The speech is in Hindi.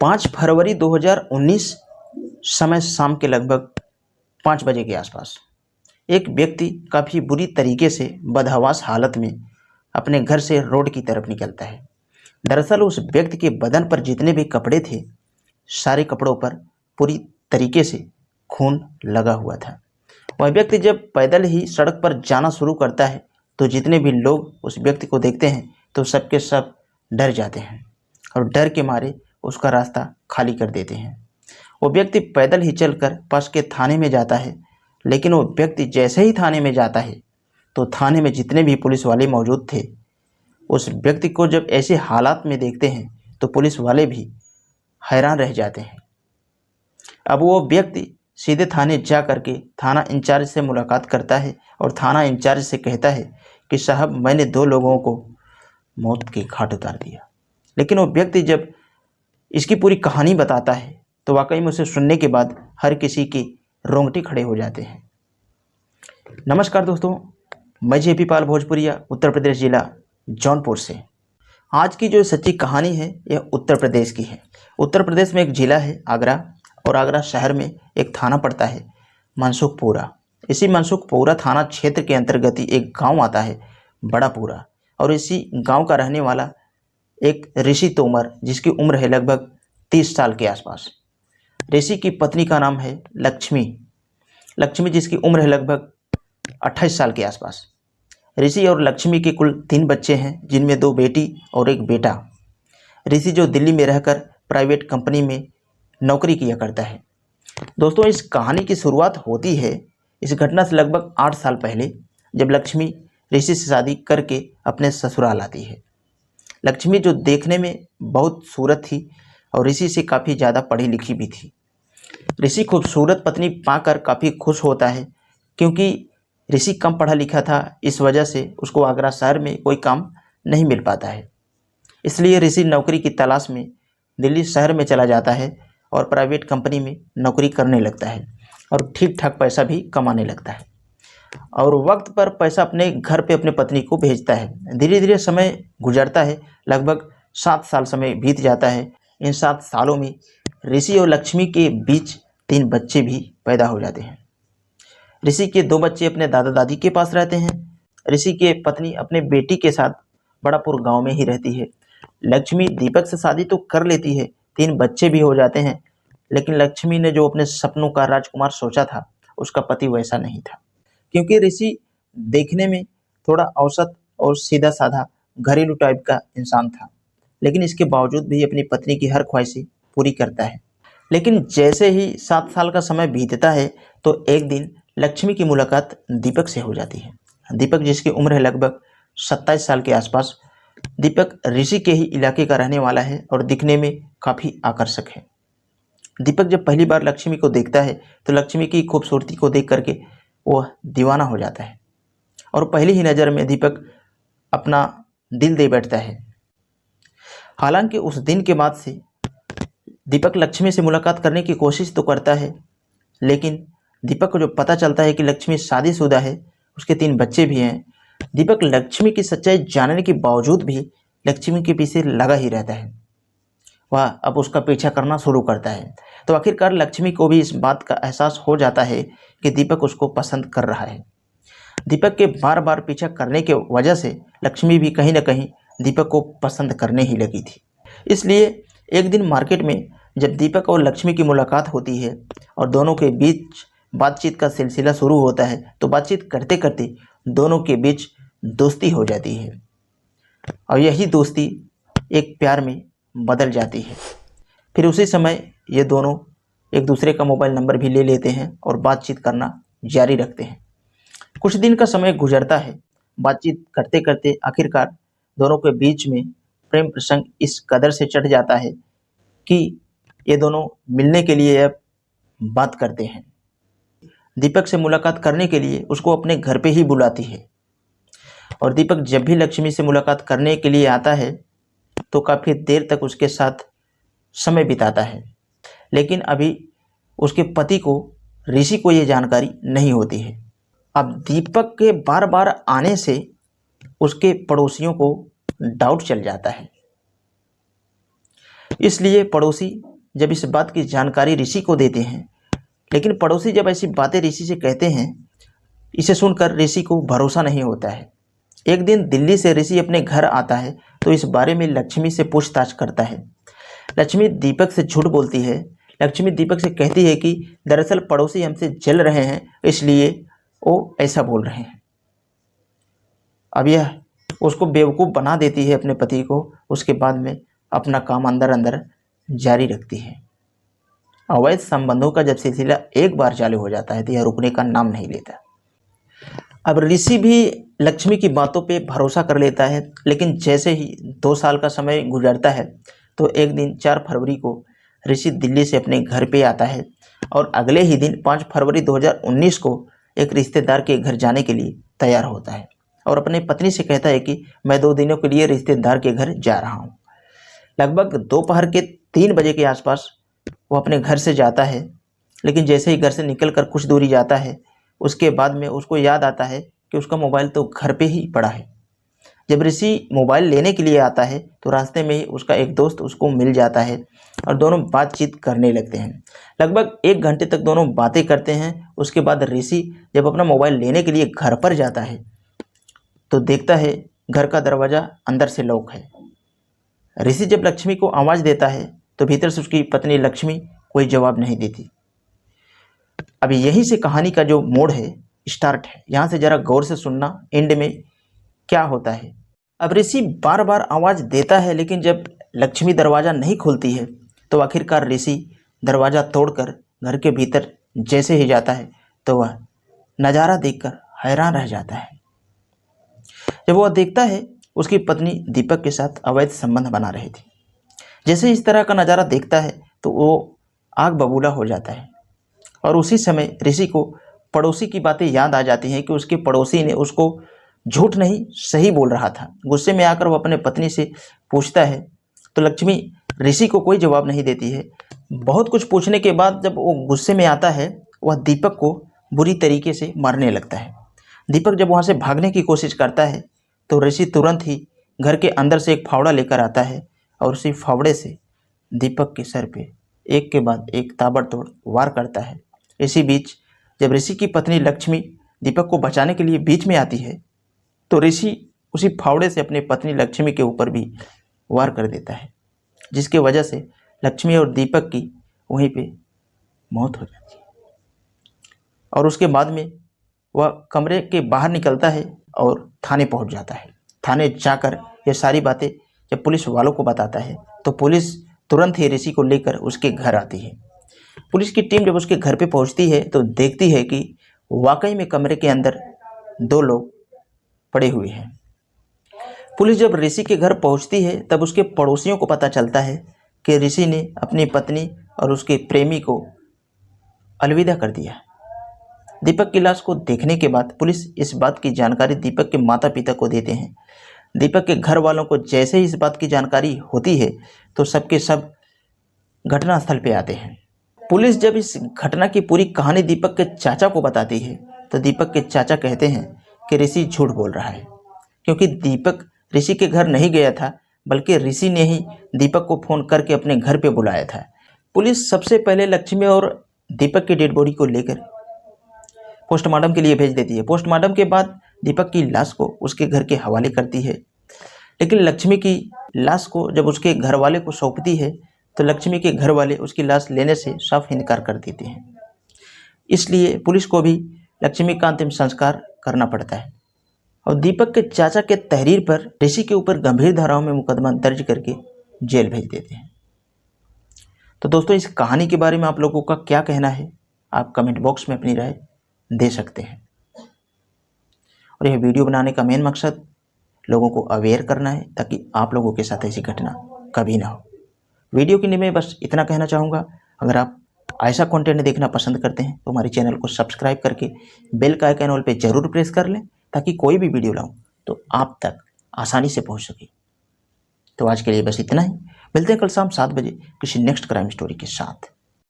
5 फरवरी 2019 समय शाम के लगभग 5 बजे के आसपास एक व्यक्ति काफ़ी बुरी तरीके से बदहवास हालत में अपने घर से रोड की तरफ निकलता है। दरअसल उस व्यक्ति के बदन पर जितने भी कपड़े थे, सारे कपड़ों पर पूरी तरीके से खून लगा हुआ था। वह व्यक्ति जब पैदल ही सड़क पर जाना शुरू करता है तो जितने भी लोग उस व्यक्ति को देखते हैं तो सबके सब डर जाते हैं और डर के मारे उसका रास्ता खाली कर देते हैं। वो व्यक्ति पैदल ही चलकर पास के थाने में जाता है, लेकिन वो व्यक्ति जैसे ही थाने में जाता है तो थाने में जितने भी पुलिस वाले मौजूद थे, उस व्यक्ति को जब ऐसे हालात में देखते हैं तो पुलिस वाले भी हैरान रह जाते हैं। अब वो व्यक्ति सीधे थाने जा करके थाना इंचार्ज से मुलाकात करता है और थाना इंचार्ज से कहता है कि साहब, मैंने 2 लोगों को मौत के घाट उतार दिया। लेकिन वो व्यक्ति जब इसकी पूरी कहानी बताता है तो वाकई में उसे सुनने के बाद हर किसी के रोंगटे खड़े हो जाते हैं। नमस्कार दोस्तों, मैं जेपी पाल भोजपुरिया, उत्तर प्रदेश जिला जौनपुर से। आज की जो सच्ची कहानी है यह उत्तर प्रदेश की है। उत्तर प्रदेश में एक जिला है आगरा, और आगरा शहर में एक थाना पड़ता है मनसुखपुरा। इसी मनसुखपुरा थाना क्षेत्र के अंतर्गत ही एक गांव आता है बड़ापुरा, और इसी गांव का रहने वाला एक ऋषि तोमर, जिसकी उम्र है लगभग 30 साल के आसपास। ऋषि की पत्नी का नाम है लक्ष्मी, जिसकी उम्र है लगभग 28 साल के आसपास। ऋषि और लक्ष्मी के कुल 3 बच्चे हैं, जिनमें 2 बेटी और 1 बेटा। ऋषि जो दिल्ली में रहकर प्राइवेट कंपनी में नौकरी किया करता है। दोस्तों, इस कहानी की शुरुआत होती है इस घटना से लगभग 8 साल पहले, जब लक्ष्मी ऋषि से शादी करके अपने ससुराल आती है। लक्ष्मी जो देखने में बहुत सूरत थी और ऋषि से काफ़ी ज़्यादा पढ़ी लिखी भी थी। ऋषि खूबसूरत पत्नी पाकर काफ़ी खुश होता है, क्योंकि ऋषि कम पढ़ा लिखा था, इस वजह से उसको आगरा शहर में कोई काम नहीं मिल पाता है। इसलिए ऋषि नौकरी की तलाश में दिल्ली शहर में चला जाता है और प्राइवेट कंपनी में नौकरी करने लगता है और ठीक ठाक पैसा भी कमाने लगता है और वक्त पर पैसा अपने घर पे अपने पत्नी को भेजता है। धीरे धीरे समय गुजरता है, लगभग 7 साल समय बीत जाता है। इन 7 सालों में ऋषि और लक्ष्मी के बीच 3 बच्चे भी पैदा हो जाते हैं। ऋषि के 2 बच्चे अपने दादा दादी के पास रहते हैं। ऋषि के पत्नी अपने बेटी के साथ बड़ापुर गांव में ही रहती है। लक्ष्मी दीपक से शादी तो कर लेती है, 3 बच्चे भी हो जाते हैं, लेकिन लक्ष्मी ने जो अपने सपनों का राजकुमार सोचा था, उसका पति वैसा नहीं था। क्योंकि ऋषि देखने में थोड़ा औसत और सीधा साधा घरेलू टाइप का इंसान था, लेकिन इसके बावजूद भी अपनी पत्नी की हर ख्वाहिशें पूरी करता है। लेकिन जैसे ही 7 साल का समय बीतता है तो एक दिन लक्ष्मी की मुलाकात दीपक से हो जाती है। दीपक, जिसकी उम्र है लगभग 27 साल के आसपास। दीपक ऋषि के ही इलाके का रहने वाला है और दिखने में काफ़ी आकर्षक है। दीपक जब पहली बार लक्ष्मी को देखता है तो लक्ष्मी की खूबसूरती को देख करके वह दीवाना हो जाता है और पहली ही नज़र में दीपक अपना दिल दे बैठता है। हालांकि उस दिन के बाद से दीपक लक्ष्मी से मुलाकात करने की कोशिश तो करता है, लेकिन दीपक को जो पता चलता है कि लक्ष्मी शादीशुदा है, उसके 3 बच्चे भी हैं, दीपक लक्ष्मी की सच्चाई जानने के बावजूद भी लक्ष्मी के पीछे लगा ही रहता है। वह अब उसका पीछा करना शुरू करता है। तो आखिरकार लक्ष्मी को भी इस बात का एहसास हो जाता है कि दीपक उसको पसंद कर रहा है। दीपक के बार बार पीछा करने के वजह से लक्ष्मी भी कहीं ना कहीं दीपक को पसंद करने ही लगी थी। इसलिए एक दिन मार्केट में जब दीपक और लक्ष्मी की मुलाकात होती है और दोनों के बीच बातचीत का सिलसिला शुरू होता है, तो बातचीत करते करते दोनों के बीच दोस्ती हो जाती है और यही दोस्ती एक प्यार में बदल जाती है। फिर उसी समय ये दोनों एक दूसरे का मोबाइल नंबर भी ले लेते हैं और बातचीत करना जारी रखते हैं। कुछ दिन का समय गुजरता है। बातचीत करते करते आखिरकार दोनों के बीच में प्रेम प्रसंग इस कदर से चढ़ जाता है कि ये दोनों मिलने के लिए अब बात करते हैं। दीपक से मुलाकात करने के लिए उसको अपने घर पे ही बुलाती है और दीपक जब भी लक्ष्मी से मुलाकात करने के लिए आता है तो काफ़ी देर तक उसके साथ समय बिताता है। लेकिन अभी उसके पति को, ऋषि को ये जानकारी नहीं होती है। अब दीपक के बार बार आने से उसके पड़ोसियों को डाउट चल जाता है, इसलिए पड़ोसी जब इस बात की जानकारी ऋषि को देते हैं, लेकिन पड़ोसी जब ऐसी बातें ऋषि से कहते हैं, इसे सुनकर ऋषि को भरोसा नहीं होता है। एक दिन दिल्ली से ऋषि अपने घर आता है तो इस बारे में लक्ष्मी से पूछताछ करता है। लक्ष्मी दीपक से झूठ बोलती है। लक्ष्मी दीपक से कहती है कि दरअसल पड़ोसी हमसे जल रहे हैं, इसलिए वो ऐसा बोल रहे हैं। अब यह उसको बेवकूफ़ बना देती है अपने पति को। उसके बाद में अपना काम अंदर अंदर जारी रखती है। अवैध संबंधों का जब सिलसिला एक बार चालू हो जाता है तो यह रुकने का नाम नहीं लेता। अब ऋषि भी लक्ष्मी की बातों पे भरोसा कर लेता है, लेकिन जैसे ही 2 साल का समय गुजरता है तो एक दिन 4 फरवरी को ऋषि दिल्ली से अपने घर पे आता है और अगले ही दिन 5 फरवरी 2019 को एक रिश्तेदार के घर जाने के लिए तैयार होता है और अपने पत्नी से कहता है कि मैं 2 दिनों के लिए रिश्तेदार के घर जा रहा हूँ। लगभग दोपहर के 3 बजे के आसपास वो अपने घर से जाता है, लेकिन जैसे ही घर से निकलकर कुछ दूरी जाता है उसके बाद में उसको याद आता है कि उसका मोबाइल तो घर पे ही पड़ा है। जब ऋषि मोबाइल लेने के लिए आता है तो रास्ते में ही उसका एक दोस्त उसको मिल जाता है और दोनों बातचीत करने लगते हैं। लगभग 1 घंटे तक दोनों बातें करते हैं। उसके बाद ऋषि जब अपना मोबाइल लेने के लिए घर पर जाता है तो देखता है घर का दरवाज़ा अंदर से लॉक है। ऋषि जब लक्ष्मी को आवाज़ देता है तो भीतर से उसकी पत्नी लक्ष्मी कोई जवाब नहीं देती। अभी यहीं से कहानी का जो मोड़ है स्टार्ट है। यहाँ से ज़रा गौर से सुनना, एंड में क्या होता है। अब ऋषि बार बार आवाज़ देता है, लेकिन जब लक्ष्मी दरवाज़ा नहीं खोलती है तो आखिरकार ऋषि दरवाज़ा तोड़कर घर के भीतर जैसे ही जाता है तो वह नज़ारा देखकर हैरान रह जाता है। जब वह देखता है उसकी पत्नी दीपक के साथ अवैध संबंध बना रही थी। जैसे इस तरह का नज़ारा देखता है तो वो आग बबूला हो जाता है और उसी समय ऋषि को पड़ोसी की बातें याद आ जाती हैं कि उसके पड़ोसी ने उसको झूठ नहीं सही बोल रहा था। गुस्से में आकर वो अपने पत्नी से पूछता है तो लक्ष्मी ऋषि को कोई जवाब नहीं देती है। बहुत कुछ पूछने के बाद जब वो गुस्से में आता है वह दीपक को बुरी तरीके से मारने लगता है। दीपक जब वहाँ से भागने की कोशिश करता है तो ऋषि तुरंत ही घर के अंदर से एक फावड़ा लेकर आता है और उसी फावड़े से दीपक के सर पे एक के बाद एक ताबड़तोड़ वार करता है। इसी बीच जब ऋषि की पत्नी लक्ष्मी दीपक को बचाने के लिए बीच में आती है तो ऋषि उसी फावड़े से अपनी पत्नी लक्ष्मी के ऊपर भी वार कर देता है, जिसके वजह से लक्ष्मी और दीपक की वहीं पे मौत हो जाती है। और उसके बाद में वह कमरे के बाहर निकलता है और थाने पहुंच जाता है। थाने जाकर ये सारी बातें जब पुलिस वालों को बताता है तो पुलिस तुरंत ही ऋषि को लेकर उसके घर आती है। पुलिस की टीम जब उसके घर पे पहुंचती है तो देखती है कि वाकई में कमरे के अंदर 2 लोग पड़े हुए हैं। पुलिस जब ऋषि के घर पहुंचती है तब उसके पड़ोसियों को पता चलता है कि ऋषि ने अपनी पत्नी और उसके प्रेमी को अलविदा कर दिया। दीपक की लाश को देखने के बाद पुलिस इस बात की जानकारी दीपक के माता पिता को देते हैं। दीपक के घर वालों को जैसे ही इस बात की जानकारी होती है तो सबके सब घटनास्थल पे आते हैं। पुलिस जब इस घटना की पूरी कहानी दीपक के चाचा को बताती है तो दीपक के चाचा कहते हैं कि ऋषि झूठ बोल रहा है, क्योंकि दीपक ऋषि के घर नहीं गया था, बल्कि ऋषि ने ही दीपक को फ़ोन करके अपने घर पे बुलाया था। पुलिस सबसे पहले लक्ष्मी और दीपक की डेड बॉडी को लेकर पोस्टमार्टम के लिए भेज देती है। पोस्टमार्टम के बाद दीपक की लाश को उसके घर के हवाले करती है, लेकिन लक्ष्मी की लाश को जब उसके घर वाले को सौंपती है तो लक्ष्मी के घर वाले उसकी लाश लेने से साफ इनकार कर देते हैं। इसलिए पुलिस को भी लक्ष्मी का अंतिम संस्कार करना पड़ता है और दीपक के चाचा के तहरीर पर ऋषि के ऊपर गंभीर धाराओं में मुकदमा दर्ज करके जेल भेज देते हैं। तो दोस्तों, इस कहानी के बारे में आप लोगों का क्या कहना है, आप कमेंट बॉक्स में अपनी राय दे सकते हैं। और यह वीडियो बनाने का मेन मकसद लोगों को अवेयर करना है ताकि आप लोगों के साथ ऐसी घटना कभी ना हो। वीडियो के लिए मैं बस इतना कहना चाहूँगा, अगर आप ऐसा कंटेंट देखना पसंद करते हैं तो हमारे चैनल को सब्सक्राइब करके बेल का आइकन ऑल पे ज़रूर प्रेस कर लें ताकि कोई भी वीडियो लाऊं तो आप तक आसानी से पहुंच सके। तो आज के लिए बस इतना ही। मिलते हैं कल शाम 7 बजे किसी नेक्स्ट क्राइम स्टोरी के साथ।